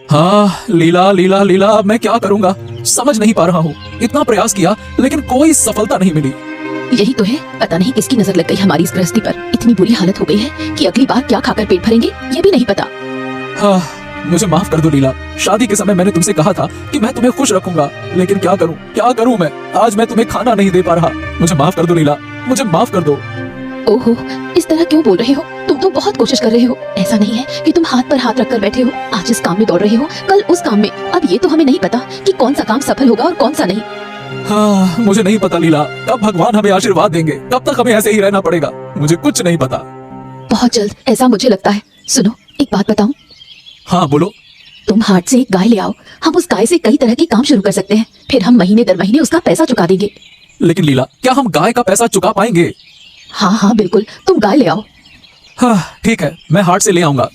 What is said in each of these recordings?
हाँ लीला लीला लीला, अब मैं क्या करूँगा समझ नहीं पा रहा हूँ। इतना प्रयास किया लेकिन कोई सफलता नहीं मिली। यही तो है, पता नहीं किसकी नजर लग गई हमारी इस गृहस्थी पर। इतनी बुरी हालत हो गई है कि अगली बार क्या खाकर पेट भरेंगे ये भी नहीं पता। हाँ, मुझे माफ कर दो लीला। शादी के समय मैंने तुमसे कहा था कि मैं तुम्हें खुश रखूंगा, लेकिन क्या करूं मैं। आज मैं तुम्हें खाना नहीं दे पा रहा। मुझे माफ कर दो लीला, मुझे माफ कर दो। ओहो, इस तरह क्यों बोल रहे हो? तुम तो बहुत कोशिश कर रहे हो। ऐसा नहीं है कि तुम हाथ पर हाथ रखकर बैठे हो। आज इस काम में दौड़ रहे हो, कल उस काम में। अब ये तो हमें नहीं पता कि कौन सा काम सफल होगा और कौन सा नहीं। हाँ, मुझे नहीं पता लीला, कब भगवान हमें आशीर्वाद देंगे, कब तक हमें ऐसे ही रहना पड़ेगा, मुझे कुछ नहीं पता। बहुत जल्द, ऐसा मुझे लगता है। सुनो, एक बात बताऊं? हाँ बोलो। तुम हाट से एक गाय ले आओ। हम उस गाय से कई तरह के काम शुरू कर सकते हैं। फिर हम महीने दर महीने उसका पैसा चुका देंगे। लेकिन लीला, क्या हम गाय का पैसा चुका पाएंगे? हाँ हाँ बिल्कुल, तुम गाय ले आओ। हाँ ठीक है, मैं हाट से ले आऊंगा।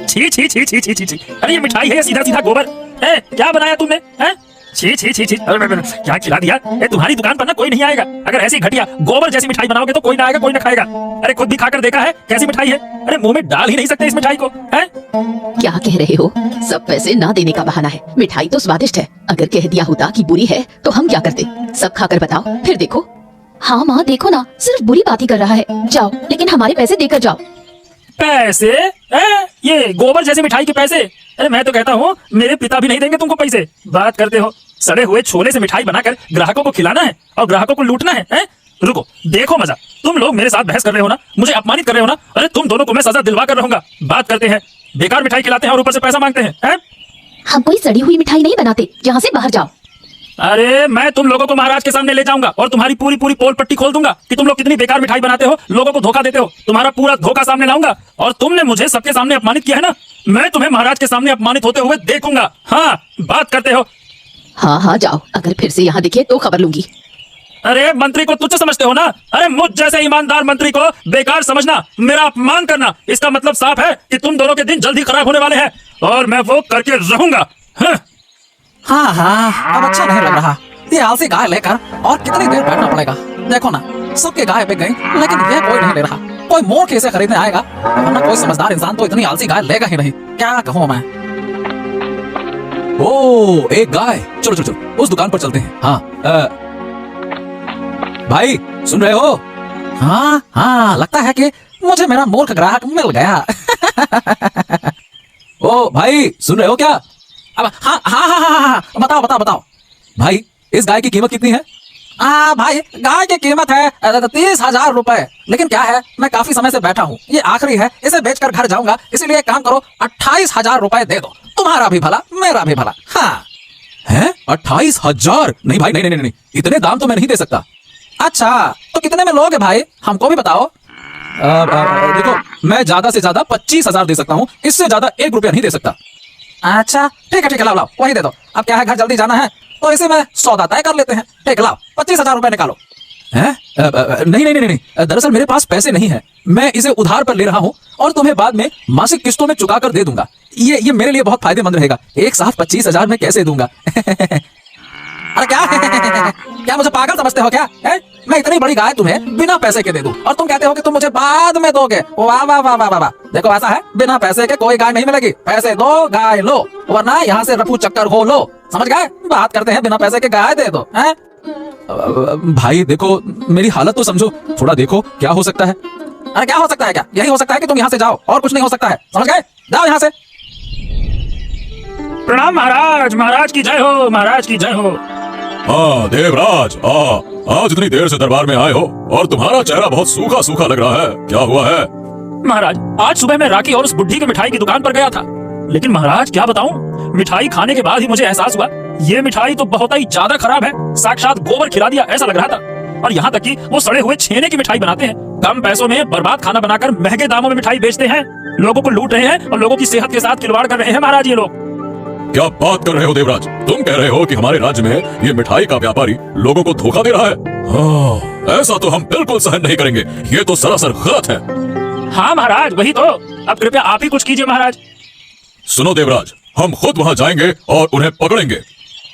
छी छी छी छी छी छी छी। अरे ये मिठाई है सीधा सीधा गोबर है। क्या बनाया तुमने? हैं? छी छी छी छी। क्या खिला दिया? तुम्हारी दुकान पर ना कोई नहीं आएगा अगर ऐसी घटिया गोबर जैसी मिठाई बनाओगे तो। कोई ना आएगा, कोई ना खाएगा। अरे खुद भी खाकर देखा है कैसी मिठाई है? अरे मुंह में डाल ही नहीं सकते इस मिठाई को। हैं? क्या कह रहे हो? सब पैसे ना देने का बहाना है। मिठाई तो स्वादिष्ट है। अगर कह दिया होता कि बुरी है तो हम क्या करते? सब खाकर बताओ, फिर देखो। हाँ माँ, देखो ना, सिर्फ बुरी बात ही कर रहा है। जाओ, लेकिन हमारे पैसे देकर जाओ। पैसे? ये गोबर जैसी मिठाई के पैसे? अरे मैं तो कहता हूँ मेरे पिता भी नहीं देंगे तुमको पैसे। बात करते हो, सड़े हुए छोले से मिठाई बनाकर ग्राहकों को खिलाना है और ग्राहकों को लूटना है? रुको, देखो मजा। तुम लोग मेरे साथ बहस कर रहे हो ना, मुझे अपमानित कर रहे हो ना। अरे तुम दोनों को मैं सजा दिलवा कर रहूंगा। बात करते हैं, बेकार मिठाई खिलाते हैं और ऊपर से पैसा मांगते हैं। हम कोई सड़ी हुई मिठाई नहीं बनाते। यहाँ से बाहर जाओ। अरे मैं तुम लोगों को महाराज के सामने ले जाऊंगा और तुम्हारी पूरी पूरी पोल पट्टी खोल दूंगा कि तुम लोग कितनी बेकार मिठाई बनाते हो, लोगों को धोखा देते हो। तुम्हारा पूरा धोखा सामने लाऊंगा। और तुमने मुझे सबके सामने अपमानित किया है ना, मैं तुम्हें महाराज के सामने अपमानित होते हुए देखूंगा। हाँ, बात करते हो? हाँ हाँ जाओ, अगर फिर से यहाँ दिखे तो खबर लूंगी। अरे मंत्री को तुच्छ समझते हो ना? अरे मुझ जैसे ईमानदार मंत्री को बेकार समझना, मेरा अपमान करना, इसका मतलब साफ है कि तुम दोनों के दिन जल्दी खराब होने वाले हैं और मैं वो करके रहूंगा। हाँ हाँ, अब अच्छा नहीं लग रहा। ये आलसी गाय लेकर और कितनी देर बैठना पड़ेगा। देखो ना, सबके गाय बिक गई, लेकिन ये कोई नहीं ले रहा। कोई मोड़ के इसे खरीदने आएगा, वरना कोई समझदार इंसान तो इतनी आलसी गाय लेगा ही नहीं। क्या कहूँ मैं। ओ, एक गाय। चलो चलो चलो, उस दुकान पर चलते हैं। हाँ भाई, सुन रहे हो? हाँ हाँ, लगता है कि मुझे मेरा मूर्ख ग्राहक मिल गया। ओ भाई, सुन रहे हो क्या? अब हाँ हाँ हाँ हाँ हाँ, बताओ बताओ बताओ। भाई, इस गाय की कीमत कितनी है? भाई, गाय की कीमत है 30,000 रुपए। लेकिन क्या है, मैं काफी समय से बैठा हूँ, ये आखिरी है, इसे बेचकर घर जाऊंगा। इसीलिए एक काम करो, 28,000 रुपए दे दो। तुम्हारा भी भला, मेरा भी भला। हाँ है 28,000? नहीं भाई, नहीं नहीं नहीं, इतने दाम तो मैं नहीं दे सकता। अच्छा, तो कितने में लोगे भाई, हमको भी बताओ। देखो, मैं ज्यादा से ज्यादा 25,000 दे सकता हूँ, इससे ज्यादा 1 रुपया नहीं दे सकता। अच्छा ठीक है ठीक है, लाओ लाओ, वही दे दो। अब क्या है, घर जल्दी जाना है तो इसे मैं सौदा तय कर लेते हैं। ठीक, लाओ 25,000 रुपए निकालो। हैं? नहीं नहीं नहीं नहीं, दरअसल मेरे पास पैसे नहीं है। मैं इसे उधार पर ले रहा हूँ और तुम्हें बाद में मासिक किस्तों में चुका कर दे दूंगा। ये मेरे लिए बहुत फायदेमंद रहेगा। एक साथ 25,000 में कैसे दूंगा? अरे क्या क्या मुझे पागल समझते हो क्या? है? मैं इतनी बड़ी गाय तुम्हें बिना पैसे के दे दूं और तुम कहते हो कि तुम मुझे बाद में दोगे। वाह वाह वाह वाह वाह। देखो, ऐसा है, बिना पैसे के कोई गाय नहीं मिलेगी। पैसे दो, गाय लो, वरना यहाँ से रफू चक्कर हो लो। समझ गए? बात करते हैं, बिना पैसे के गाय दे दो। हैं? भाई देखो, मेरी हालत तो समझो, थोड़ा देखो क्या हो सकता है। अरे क्या हो सकता है? क्या यही हो सकता है कि तुम यहाँ से जाओ, और कुछ नहीं हो सकता है। समझ गए? जाओ यहाँ से। प्रणाम महाराज, महाराज की जय हो, महाराज की जय हो। हाँ देवराज, आज इतनी देर से दरबार में आए हो और तुम्हारा चेहरा बहुत सूखा सूखा लग रहा है। क्या हुआ है? महाराज, आज सुबह मैं राखी और उस बुढ़ी की मिठाई की दुकान पर गया था, लेकिन महाराज क्या बताऊं, मिठाई खाने के बाद ही मुझे एहसास हुआ ये मिठाई तो बहुत ही ज्यादा खराब है। साक्षात गोबर खिला दिया ऐसा लग रहा था। और यहाँ तक कि वो सड़े हुए छेने की मिठाई बनाते हैं। कम पैसों में बर्बाद खाना बनाकर महंगे दामों में मिठाई बेचते हैं, लोगों को लूट रहे हैं और लोगों की सेहत के साथ खिलवाड़ कर रहे हैं महाराज ये लोग। क्या बात कर रहे हो देवराज? तुम कह रहे हो कि हमारे राज्य में ये मिठाई का व्यापारी लोगों को धोखा दे रहा है? हाँ, ऐसा तो हम बिल्कुल सहन नहीं करेंगे। ये तो सरासर गलत है। हाँ महाराज, वही तो। अब कृपया आप ही कुछ कीजिए महाराज। सुनो देवराज, हम खुद वहाँ जाएंगे और उन्हें पकड़ेंगे।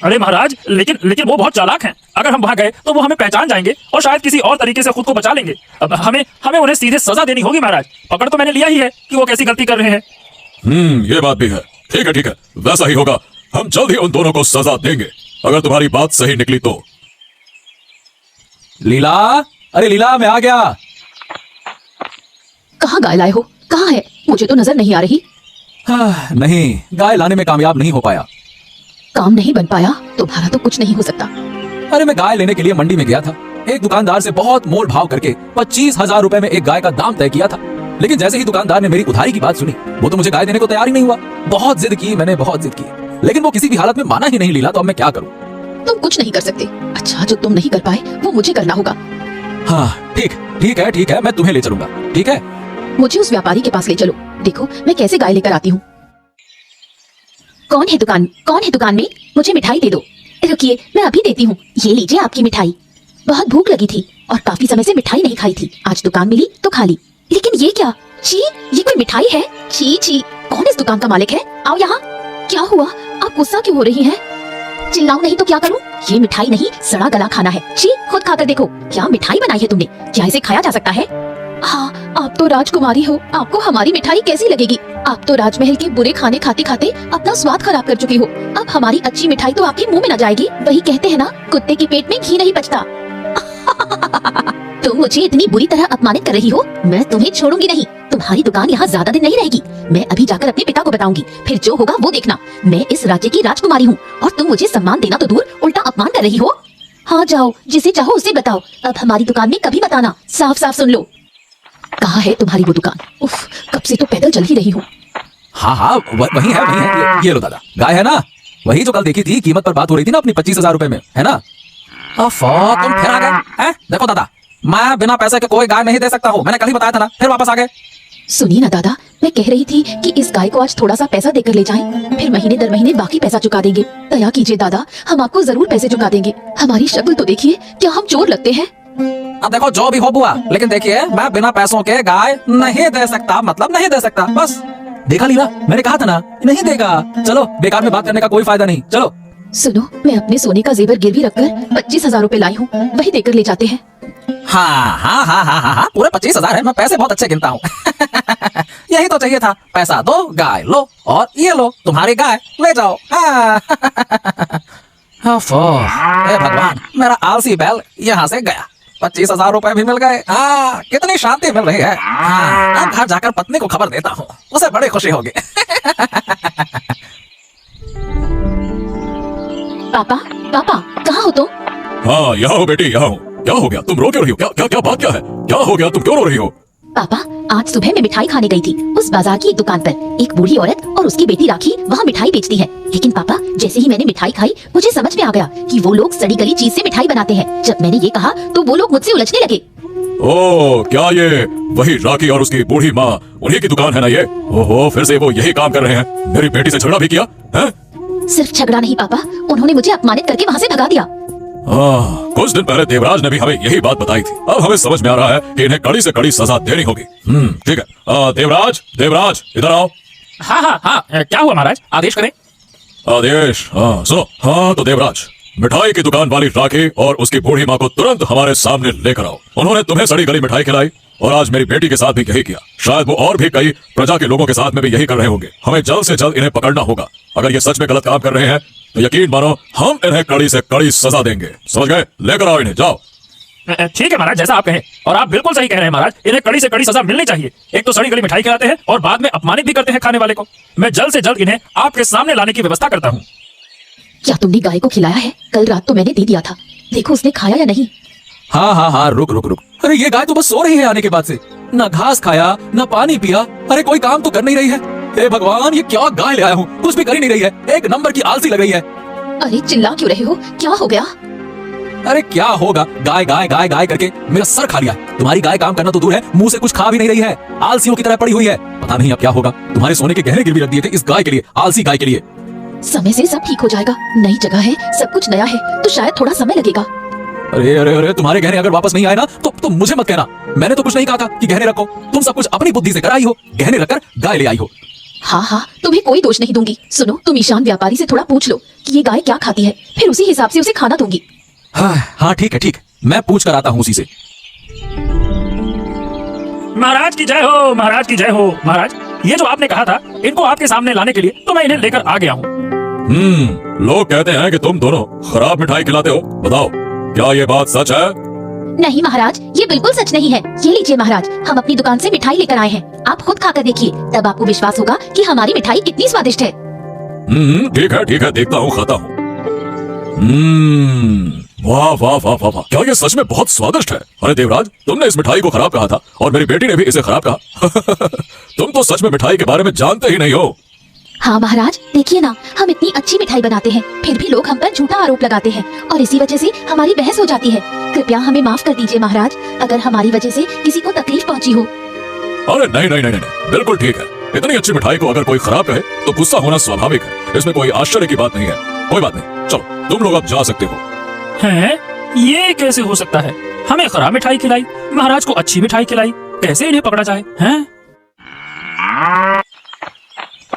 अरे महाराज, लेकिन लेकिन वो बहुत चालाक हैं। अगर हम वहां गए तो वो हमें पहचान जाएंगे और शायद किसी और तरीके से खुद को बचा लेंगे। अब हमें उन्हें सीधे सजा देनी होगी महाराज। पकड़ तो मैंने लिया ही है कि वो कैसी गलती कर रहे हैं। ये बात भी है। ठीक है, वैसा ही होगा। हम जल्द ही उन दोनों को सजा देंगे, अगर तुम्हारी बात सही निकली तो। लीला, अरे लीला, मैं आ गया। कहाँ गाय लाए हो? कहाँ है? मुझे तो नजर नहीं आ रही। नहीं, गाय लाने में कामयाब नहीं हो पाया। काम नहीं बन पाया? तुम्हारा तो कुछ नहीं हो सकता। अरे मैं गाय लेने के लिए मंडी में गया था। एक दुकानदार से बहुत मोल भाव करके 25,000 रुपए में एक गाय का दाम तय किया था। लेकिन जैसे ही दुकानदार ने मेरी उधारी की बात सुनी, वो तो मुझे गाय देने को तैयार ही नहीं हुआ। बहुत जिद की मैंने, बहुत जिद की, लेकिन वो किसी भी हालत में माना ही नहीं लीला। तो अब मैं क्या करूं? तुम कुछ नहीं कर सकते। अच्छा, जो तुम नहीं कर पाए वो मुझे करना होगा। हाँ, ठीक है, मैं तुम्हें ले चलूंगा। ठीक है, मुझे उस व्यापारी के पास ले चलो। देखो मैं कैसे गाय लेकर आती हूँ। कौन है दुकान में? मुझे मिठाई दे दो। रुकिए, मैं अभी देती हूँ। ये लीजिए आपकी मिठाई। बहुत भूख लगी थी और काफी समय से मिठाई नहीं खाई थी। आज दुकान मिली तो खा ली। लेकिन ये क्या? छी, ये कोई मिठाई है? छी, कौन इस दुकान का मालिक है? आओ यहाँ। क्या हुआ? आप गुस्सा क्यों हो रही हैं? चिल्लाऊं नहीं तो क्या करूं? ये मिठाई नहीं, सड़ा गला खाना है। छी, खुद खाकर देखो। क्या मिठाई बनाई है तुमने? क्या इसे खाया जा सकता है? हाँ, आप तो राजकुमारी हो, आपको हमारी मिठाई कैसी लगेगी? आप तो राजमहल के बुरे खाने खाते खाते अपना स्वाद खराब कर चुकी हो। अब हमारी अच्छी मिठाई तो आपके मुंह में न जाएगी। वही कहते हैं ना, कुत्ते के पेट में घी नहीं बचता। तुम मुझे इतनी बुरी तरह अपमानित कर रही हो। मैं तुम्हें छोड़ूंगी नहीं। तुम्हारी दुकान यहाँ ज्यादा दिन नहीं रहेगी। मैं अभी जाकर अपने पिता को बताऊंगी, फिर जो होगा वो देखना। मैं इस राज्य की राजकुमारी हूँ और तुम मुझे सम्मान देना तो दूर, उल्टा अपमान कर रही हो। हाँ, जाओ, जिसे चाहो उसे बताओ। अब हमारी दुकान में कभी मत आना। साफ साफ सुन लो। कहाँ है तुम्हारी वो दुकान? उफ, कब से तो पैदल चल ही रही हूँ। हाँ, वही है। ये लो दादा, गाय है ना? वही जो कल देखी थी, कीमत पर बात हो रही थी ना अपनी 25,000 रुपए में, है ना? तुम फिर आ गए हैं? देखो दादा, मैं बिना पैसे के कोई गाय नहीं दे सकता हूँ। मैंने कल ही बताया था ना, फिर वापस आ गए। सुनिए ना दादा, मैं कह रही थी कि इस गाय को आज थोड़ा सा पैसा देकर ले जाएं, फिर महीने दर महीने बाकी पैसा चुका देंगे। दया कीजिए दादा, हम आपको जरूर पैसे चुका देंगे। हमारी शक्ल तो देखिए, क्या हम चोर लगते हैं? अब देखो, जो भी हो बुआ, लेकिन देखिए, मैं बिना पैसों के गाय नहीं दे सकता, मतलब नहीं दे सकता, बस। देखा लीला, मैंने कहा था ना, नहीं देगा। चलो, बेकार में बात करने का कोई फायदा नहीं। चलो। सुनो, मैं अपने सोने का जेवर गिरवी रखकर 25,000 रुपए लाई हूँ, वही देकर ले जाते हैं। हाँ, पूरे 25,000 है। मैं पैसे बहुत अच्छे गिनता हूँ। यही तो चाहिए था। पैसा दो, गाय लो, और ये लो तुम्हारी गाय, ले जाओ। हाँ। हे भगवान, मेरा आलसी बैल यहाँ से गया। 25,000 रुपए भी मिल गए। हाँ, कितनी शांति मिल रही है। हाँ, अब घर जाकर पत्नी को खबर देता हूँ, उसे बड़ी खुशी होगी। पापा, कहाँ हो तुम? हाँ, यहाँ हो बेटी, यहाँ हो। क्या हो गया? तुम रो क्यों रही हो? क्या बात क्या है? क्या हो गया? तुम क्यों रो रही हो? पापा, आज सुबह मैं मिठाई खाने गई थी। उस बाजार की एक दुकान पर एक बूढ़ी औरत और उसकी बेटी राखी वहाँ मिठाई बेचती है। लेकिन पापा, जैसे ही मैंने मिठाई खाई, मुझे समझ में आ गया कि वो लोग सड़ी गली चीज से मिठाई बनाते हैं। जब मैंने ये कहा तो वो लोग मुझसे उलझने लगे। ओह, क्या ये वही राखी और उसकी बूढ़ी माँ, उन्हीं की दुकान है ना ये? ओहो, फिर से वो यही काम कर रहे हैं। मेरी बेटी से झगड़ा भी किया है? सिर्फ झगड़ा नहीं पापा, उन्होंने मुझे अपमानित करके वहाँ से भगा दिया। कुछ दिन पहले देवराज ने भी हमें यही बात बताई थी। अब हमें समझ में आ रहा है कि इन्हें कड़ी से कड़ी सजा देनी होगी। ठीक है। देवराज, इधर आओ। हाँ, क्या हुआ महाराज? आदेश करें। आदेश? हाँ, सुनो। हाँ तो देवराज, मिठाई की दुकान वाली राखी और उसकी बूढ़ी माँ को तुरंत हमारे सामने लेकर आओ। उन्होंने तुम्हें सड़ी गली मिठाई खिलाई और आज मेरी बेटी के साथ भी यही किया। शायद वो और भी कई प्रजा के लोगों के साथ में भी यही कर रहे होंगे। हमें जल्द से जल्द इन्हें पकड़ना होगा। अगर ये सच में गलत काम कर रहे हैं तो यकीन मानो, हम इन्हें कड़ी से कड़ी सजा देंगे। समझ गए? लेकर आओ इन्हें, जाओ। ठीक है महाराज, जैसा आप कहें। और आप बिल्कुल सही कह रहे हैं महाराज, इन्हें कड़ी से कड़ी सजा मिलनी चाहिए। एक तो सड़ी गली मिठाई खिलाते हैं और बाद में अपमानित भी करते हैं खाने वाले को। मैं जल्द से जल्द इन्हें आपके सामने लाने की व्यवस्था करता हूँ। क्या तुमने गाय को खिलाया है? कल रात तो मैंने दे दिया था, देखो उसने खाया या नहीं। हाँ, रुक। अरे ये गाय तो बस सो रही है आने के बाद से। ना घास खाया, ना पानी पिया। अरे कोई काम तो कर नहीं रही है। हे भगवान, ये क्या गाय ले आया हूँ, कुछ भी कर ही नहीं रही है। एक नंबर की आलसी लग रही है। अरे चिल्ला क्यों रहे हो? क्या हो गया? अरे क्या होगा, गाय करके मेरा सर खा लिया। तुम्हारी गाय काम करना तो दूर है, मुंह से कुछ खा भी नहीं रही है। आलसियों की तरह पड़ी हुई है। पता नहीं अब क्या होगा। तुम्हारे सोने के गहने गिरवी रख दिए थे इस गाय के लिए, आलसी गाय के लिए। समय से सब ठीक हो जाएगा। नई जगह है, सब कुछ नया है, तो शायद थोड़ा समय लगेगा। अरे, तुम्हारे गहने अगर वापस नहीं आए ना तो मुझे मत कहना। मैंने तो कुछ नहीं कहा था कि गहने रखो। तुम सब कुछ अपनी बुद्धि से कराई हो। गहने रखकर गाय ले आई हो। हाँ हाँ, तुम्हें कोई दोष नहीं दूंगी। सुनो, तुम ईशान व्यापारी से थोड़ा पूछ लो कि ये गाय क्या खाती है, फिर उसी हिसाब से उसे खाना दूंगी। हाँ ठीक है ठीक है, मैं पूछ कर आता हूँ उसी से। महाराज की जय हो, महाराज की जय हो। महाराज, ये जो आपने कहा था इनको आपके सामने लाने के लिए तो मैं इन्हें लेकर आ गया हूँ। लोग कहते हैं कि तुम दोनों खराब मिठाई खिलाते हो। बताओ, क्या ये बात सच है? नहीं महाराज, ये बिल्कुल सच नहीं है। ये लीजिए महाराज, हम अपनी दुकान से मिठाई लेकर आए हैं। आप खुद खाकर देखिए, तब आपको विश्वास होगा कि हमारी मिठाई कितनी स्वादिष्ट है। ठीक है, देखता हूँ, खाता हूँ। वाह वाह वाह वाह वाह, क्या ये सच में बहुत स्वादिष्ट है। अरे देवराज, तुमने इस मिठाई को खराब कहा था और मेरी बेटी ने भी इसे खराब कहा। तुम तो सच में मिठाई के बारे में जानते ही नहीं हो। हाँ महाराज, देखिए ना, हम इतनी अच्छी मिठाई बनाते हैं, फिर भी लोग हम पर झूठा आरोप लगाते हैं और इसी वजह से हमारी बहस हो जाती है। कृपया हमें माफ कर दीजिए महाराज, अगर हमारी वजह से किसी को तकलीफ पहुंची हो। अरे नहीं, बिल्कुल ठीक है। इतनी अच्छी मिठाई को अगर कोई खराब कहे तो गुस्सा होना स्वाभाविक है, इसमें कोई आश्चर्य की बात नहीं है। कोई बात नहीं, चलो तुम लोग अब जा सकते हो। हैं? ये कैसे हो सकता है? हमें खराब मिठाई खिलाई, महाराज को अच्छी मिठाई खिलाई, कैसे इन्हें पकड़ा जाए? हैं?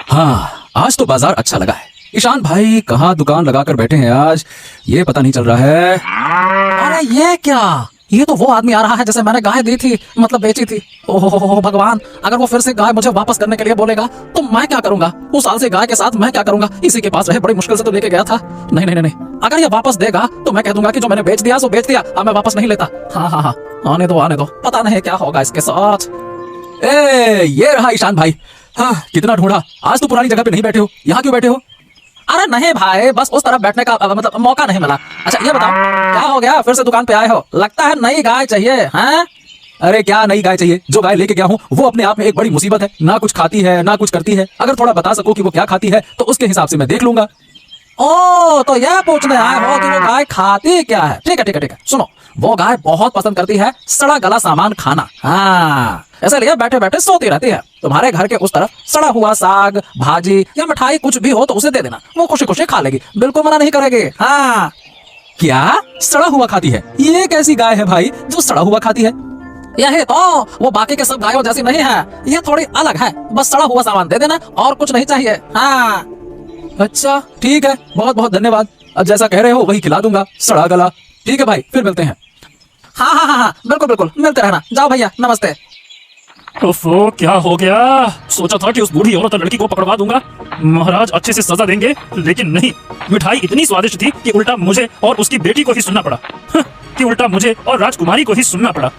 हाँ, आज तो बाजार अच्छा लगा है। ईशान भाई कहाँ दुकान लगाकर बैठे हैं आज, ये पता नहीं चल रहा है। अरे ये क्या, ये तो वो आदमी आ रहा है जैसे मैंने गाय दी थी, मतलब बेची थी। ओहो भगवान, अगर वो फिर से गाय मुझे वापस करने के लिए बोलेगा तो मैं क्या करूंगा? उस साल से गाय के साथ मैं क्या करूंगा? इसी के पास रहे, बड़ी मुश्किल से तो लेके गया था। नहीं, अगर ये वापस देगा तो मैं कह दूंगा कि जो मैंने बेच दिया सो बेच दिया, अब मैं वापस नहीं लेता। हाँ, आने दो, पता नहीं क्या होगा इसके साथ। ये रहा ईशान भाई। हाँ, कितना ढूंढा, आज तो पुरानी जगह पे नहीं बैठे हो, यहाँ क्यों बैठे हो? अरे नहीं भाई, बस उस तरफ बैठने का मतलब मौका नहीं मिला। अच्छा ये बताओ, क्या हो गया, फिर से दुकान पे आए हो? लगता है नई गाय चाहिए हैं? अरे क्या नई गाय चाहिए? जो गाय लेके गया हूँ वो अपने आप में एक बड़ी मुसीबत है, ना कुछ खाती है ना कुछ करती है। अगर थोड़ा बता सको कि वो क्या खाती है तो उसके हिसाब से मैं देख लूंगा। ओ, तो यह पूछने आए हो कि वो गाय खाती क्या है? ठीक है, सुनो, वो गाय बहुत पसंद करती है सड़ा गला सामान खाना। हाँ, इसलिए बैठे बैठे सोती रहती है। तुम्हारे घर के उस तरफ सड़ा हुआ साग, भाजी या मिठाई कुछ भी हो तो उसे दे देना, वो खुशी खुशी खा लेगी, बिल्कुल मना नहीं करेगी। हाँ, क्या सड़ा हुआ खाती है? ये कैसी गाय है भाई जो सड़ा हुआ खाती है? यही तो, वो बाकी के सब गायों जैसी नहीं है, ये थोड़ी अलग है। बस सड़ा हुआ सामान दे देना और कुछ नहीं चाहिए। हाँ, अच्छा ठीक है, बहुत बहुत धन्यवाद। अब जैसा कह रहे हो वही खिला दूंगा, सड़ा गला। ठीक है भाई, फिर मिलते हैं। हाँ, बिल्कुल मिलते रहना। जाओ भैया, नमस्ते। ओफो, क्या हो गया? सोचा था कि उस बूढ़ी औरत और लड़की को पकड़वा दूंगा, महाराज अच्छे से सजा देंगे, लेकिन नहीं। मिठाई इतनी स्वादिष्ट थी कि उल्टा मुझे और उसकी बेटी को ही सुनना पड़ा। कि उल्टा मुझे और राजकुमारी को ही सुनना पड़ा।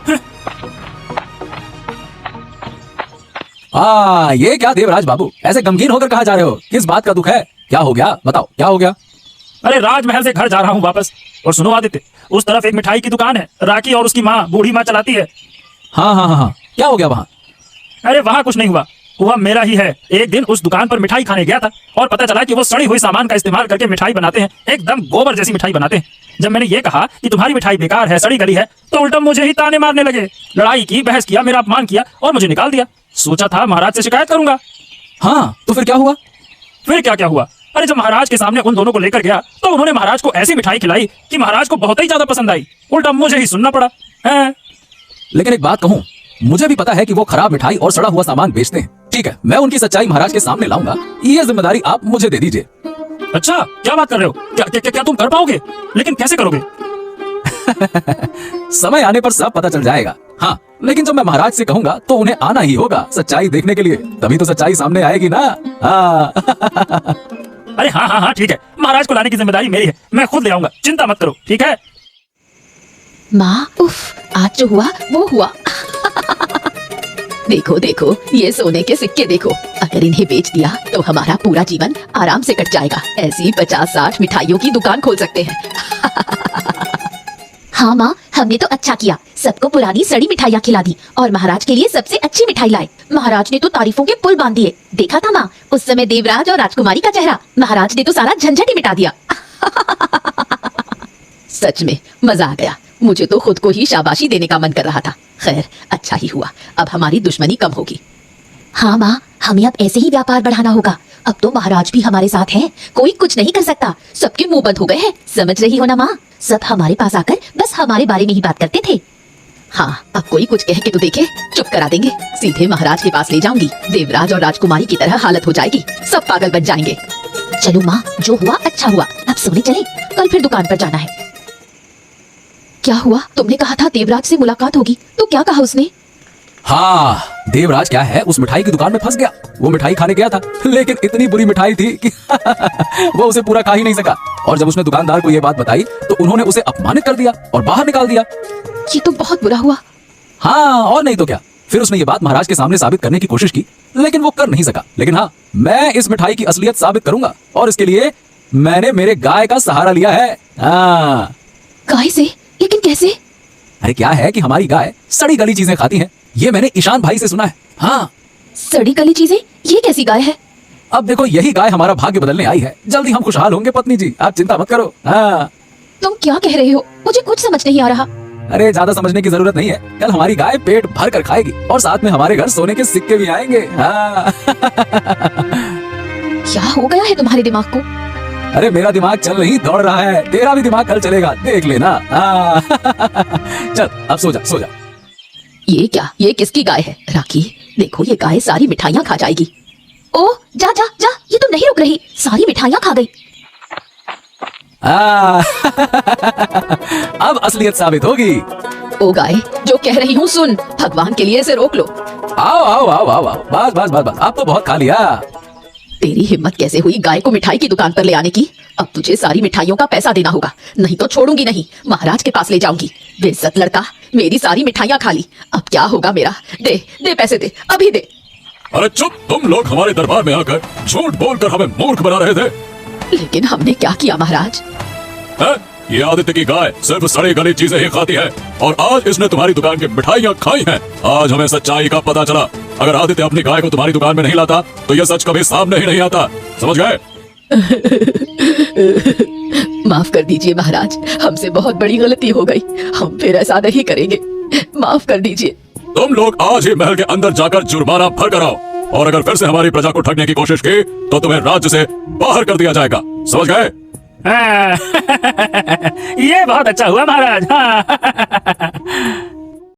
ये क्या देवराज बाबू, ऐसे गमगीन होकर कहाँ जा रहे हो? किस बात का दुख है? क्या हो गया, बताओ क्या हो गया? अरे राजमहल से घर जा रहा हूँ वापस। और सुनो आदित्य, उस तरफ एक मिठाई की दुकान है, राखी और उसकी माँ, बूढ़ी माँ चलाती है। हाँ, क्या हो गया वहाँ? अरे वहाँ कुछ नहीं हुआ मेरा ही है। एक दिन उस दुकान पर मिठाई खाने गया था और पता चला कि वो सड़ी हुई सामान का इस्तेमाल करके मिठाई बनाते हैं, एकदम गोबर जैसी मिठाई बनाते हैं। जब मैंने ये कहा कि तुम्हारी मिठाई बेकार है, सड़ी गली है, तो उल्टा मुझे ही ताने मारने लगे। लड़ाई की, बहस किया, मेरा अपमान किया और मुझे निकाल दिया। सोचा था महाराज से शिकायत करूंगा। हाँ, तो फिर क्या हुआ? फिर क्या हुआ? अरे जब महाराज के सामने उन दोनों को लेकर गया तो उन्होंने महाराज को ऐसी मिठाई खिलाई कि महाराज को बहुत ही ज्यादा पसंद आई। उल्टा मुझे ही सुनना पड़ा है। लेकिन एक बात कहूँ, मुझे भी पता है कि वो खराब मिठाई और सड़ा हुआ सामान बेचते हैं। ठीक है, मैं उनकी सच्चाई महाराज के सामने लाऊंगा, ये जिम्मेदारी आप मुझे दे दीजिए। अच्छा, क्या बात कर रहे हो? क्या तुम कर पाओगे? लेकिन कैसे करोगे? समय आने पर सब पता चल जाएगा। हाँ, लेकिन जब मैं महाराज से कहूंगा तो उन्हें आना ही होगा सच्चाई देखने के लिए, तभी तो सच्चाई सामने आएगी ना। हाँ। अरे हाँ, ठीक है, महाराज को लाने की जिम्मेदारी मेरी है, मैं खुद ले आऊंगा, चिंता मत करो, ठीक है? माँ, उफ, आज जो हुआ वो हुआ। देखो, ये सोने के सिक्के देखो, अगर इन्हें बेच दिया तो हमारा पूरा जीवन आराम से कट जाएगा। ऐसी 50-60 मिठाइयों की दुकान खोल सकते हैं। हाँ माँ, हमने तो अच्छा किया, सबको पुरानी सड़ी मिठाइयाँ खिला दी और महाराज के लिए सबसे अच्छी मिठाई लाए। महाराज ने तो तारीफों के पुल बांध दिए। देखा था माँ, उस समय देवराज और राजकुमारी का चेहरा, महाराज ने तो सारा झंझट ही मिटा दिया। सच में मजा आ गया, मुझे तो खुद को ही शाबाशी देने का मन कर रहा था। खैर, अच्छा ही हुआ, अब हमारी दुश्मनी कम होगी। हाँ माँ, हमें अब ऐसे ही व्यापार बढ़ाना होगा। अब तो महाराज भी हमारे साथ हैं, कोई कुछ नहीं कर सकता, सबके मुंह बंद हो गए हैं। समझ रही हो ना माँ, सब हमारे पास आकर बस हमारे बारे में ही बात करते थे। हाँ, अब कोई कुछ कह के तो देखे, चुप करा देंगे। सीधे महाराज के पास ले जाऊंगी। देवराज और राजकुमारी की तरह हालत हो जाएगी, सब पागल बन जाएंगे। चलो माँ, जो हुआ अच्छा हुआ, अब सोने चले, कल फिर दुकान पर जाना है। क्या हुआ? तुमने कहा था देवराज से मुलाकात होगी, तो क्या कहा उसने? हाँ, देवराज क्या है, उस मिठाई की दुकान में फंस गया। वो मिठाई खाने गया था, लेकिन इतनी बुरी मिठाई थी कि वो उसे पूरा खा ही नहीं सका। और जब उसने दुकानदार को ये बात बताई तो उन्होंने उसे अपमानित कर दिया और बाहर निकाल दिया। ये तो बहुत बुरा हुआ। हाँ, और नहीं तो क्या। फिर उसने ये बात महाराज के सामने साबित करने की कोशिश की, लेकिन वो कर नहीं सका। लेकिन हाँ, मैं इस मिठाई की असलियत साबित करूंगा, और इसके लिए मैंने मेरे गाय का सहारा लिया है। हाँ। गाय से? लेकिन कैसे? अरे क्या है कि हमारी गाय सड़ी गली चीजें खाती है, ये मैंने ईशान भाई से सुना है। हाँ। सड़ी गली चीजें? ये कैसी गाय है? अब देखो, यही गाय हमारा भाग्य बदलने आई है। जल्दी हम खुशहाल होंगे पत्नी जी, आप चिंता मत करो। हाँ। तुम क्या कह रहे हो? मुझे कुछ समझ नहीं आ रहा। अरे ज्यादा समझने की जरूरत नहीं है। कल हमारी गाय पेट भर कर खाएगी और साथ में हमारे घर सोने के सिक्के भी आएंगे। हाँ। क्या हो गया है तुम्हारे दिमाग को? अरे मेरा दिमाग चल नहीं, दौड़ रहा है। तेरा भी दिमाग कल चलेगा, देख लेना। हाँ। चल अब सो जा, सो जा। ये क्या? ये किसकी गाय है? राखी, देखो ये गाय सारी मिठाइयाँ खा जाएगी। ओ, जा जा जा, ये तो नहीं रुक रही, सारी मिठाइयाँ खा गई। अब असलियत साबित होगी। ओ गाय, जो कह रही हूँ सुन, भगवान के लिए इसे रोक लो। आओ आओ आओ आओ आओ, बस बस बस बस, अब तो बहुत खा लिया। तेरी हिम्मत कैसे हुई गाय को मिठाई की दुकान पर ले आने की? अब तुझे सारी मिठाइयों का पैसा देना होगा, नहीं तो छोड़ूंगी नहीं, महाराज के पास ले जाऊंगी। बेइज्जत लड़का, मेरी सारी मिठाइयाँ खा ली, अब क्या होगा मेरा? दे दे पैसे, दे अभी दे। अरे चुप, तुम लोग हमारे दरबार में आकर झूठ बोलकर हमें मूर्ख बना रहे थे। लेकिन हमने क्या किया महाराज? है? ये आदित्य की गाय सिर्फ सड़ी गली चीजें ही खाती है, और आज इसने तुम्हारी दुकान की मिठाइयाँ खाई हैं। आज हमें सच्चाई का पता चला। अगर आदित्य अपनी गाय को तुम्हारी दुकान में नहीं लाता तो यह सच कभी सामने ही नहीं आता। समझ गए? माफ कर दीजिए महाराज, हमसे बहुत बड़ी गलती हो गई, हम फिर ऐसा नहीं करेंगे, माफ कर दीजिए। तुम लोग आज ही महल के अंदर जाकर जुर्माना भर कर आओ, और अगर फिर से हमारी प्रजा को ठगने की कोशिश की तो तुम्हें राज्य से बाहर कर दिया जाएगा। समझ गए? हाँ। ये बहुत अच्छा हुआ महाराज। हाँ।